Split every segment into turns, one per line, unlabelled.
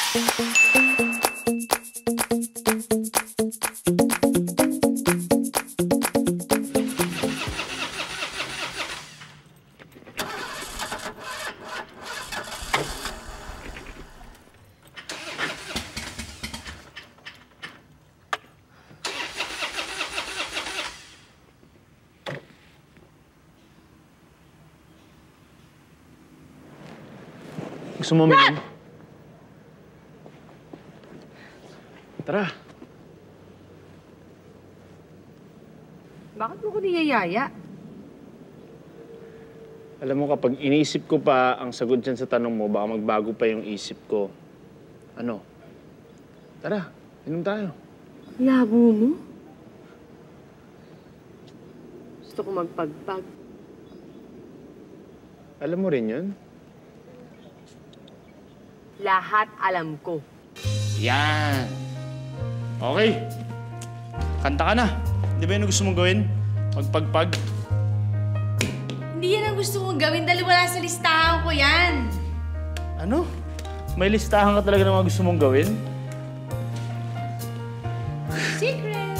Gusto mo uminom? Tara.
Bakit mo ko niyayaya?
Alam mo, kapag iniisip ko pa ang sagot dyan sa tanong mo, baka magbago pa yung isip ko. Ano? Tara, inom tayo.
Labo mo? Gusto ko magpagpag.
Alam mo rin yun?
Lahat alam ko.
Yan. Okay. Kanta ka na. Di ba yun ang gusto mong gawin? Magpagpag?
Hindi yan ang gusto kong gawin dahil wala sa listahan ko yan.
Ano? May listahan ka talaga ng mga gusto mong gawin?
Secret!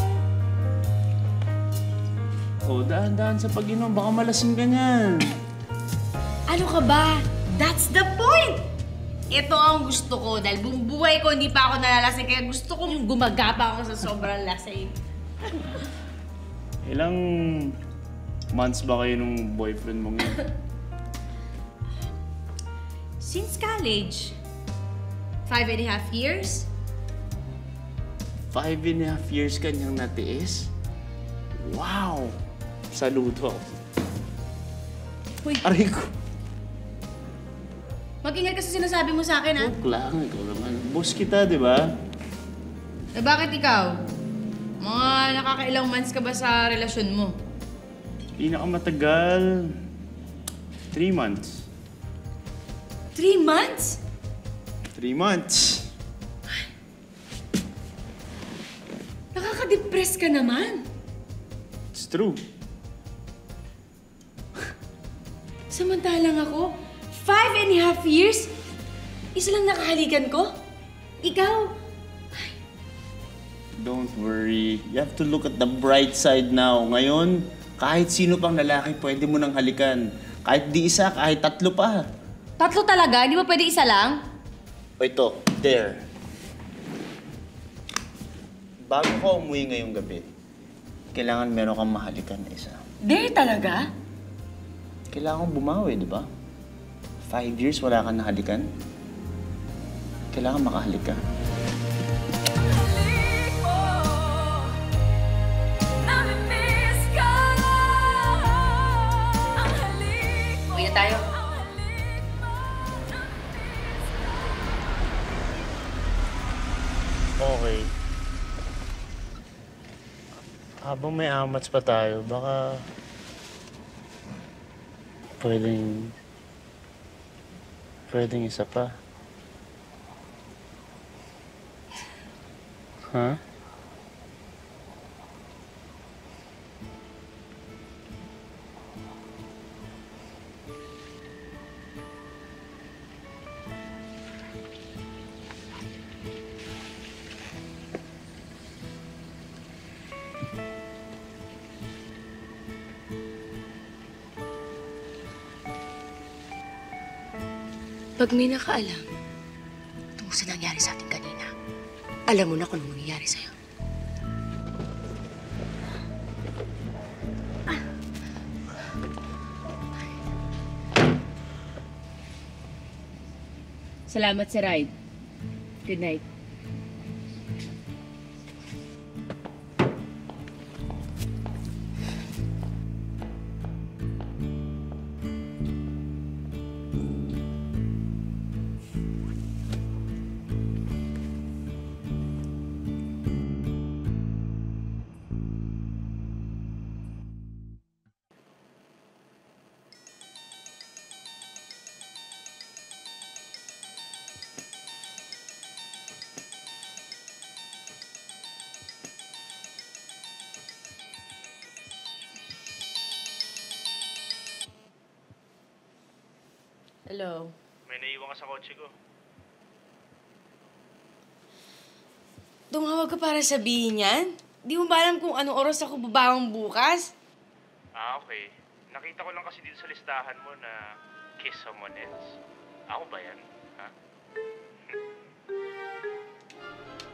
Oh, dahan-dahan sa pag-inom. Baka malasing ka niyan.
Ano ka ba? That's the point! Ito ang gusto ko dahil buong buhay ko hindi pa ako nalalasing kaya gusto ko yung gumagapa ako sa sobrang lasing.
Ilang months ba kayo nung boyfriend mong yun?
Since college, 5.5 years.
5.5 years kanyang natiis? Wow! Saludo ako.
Uy,
Aray ko!
mag-ingat ka sa sinasabi mo sa akin, ha?
Joke lang, ikaw naman. Boss kita, di ba?
Eh, bakit ikaw? Mga nakakailang months ka ba sa relasyon mo?
Pinakamatagal. 3 months.
3 months?
3 months.
Nakaka-depress ka naman.
It's true.
Samantalang ako, 5.5 years? Isa lang nakahalikan ko? Ikaw?
Don't worry. You have to look at the bright side now. Ngayon, kahit sino pang lalaki pwede mo nang halikan. Kahit di isa, kahit 3 pa.
3 talaga? Hindi ba pwede isa lang?
O ito, there. Bago ka umuwi ngayong gabi, kailangan meron kang mahalikan na isa.
Dare talaga?
Kailangan bumawi, di ba? 5 years wala kang nahalikan. Kailangan makahalik ka.
Uwi na tayo.
Okay. Habang may amats pa tayo, baka pwedeng isa pa. Ha?
Pag may nakaalam tungkol sa nangyari sa atin kanina, alam mo na kung anong mangyayari sa'yo. Salamat sa ride. Good night. Hello.
May naiwan ka sa kotse ko.
Tumawag ka para sabihin yan? Di mo ba alam kung anong oras ako babangon bukas?
Okay. Nakita ko lang kasi dito sa listahan mo na kiss someone else. Ako ba yan? Ha?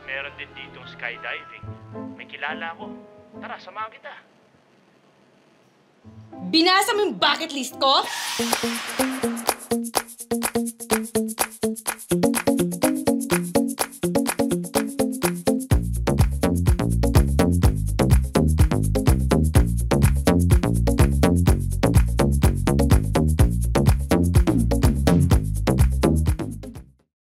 Meron din ditong skydiving. May kilala ako. Tara, samahan kita.
Binasa mo yung bucket list ko?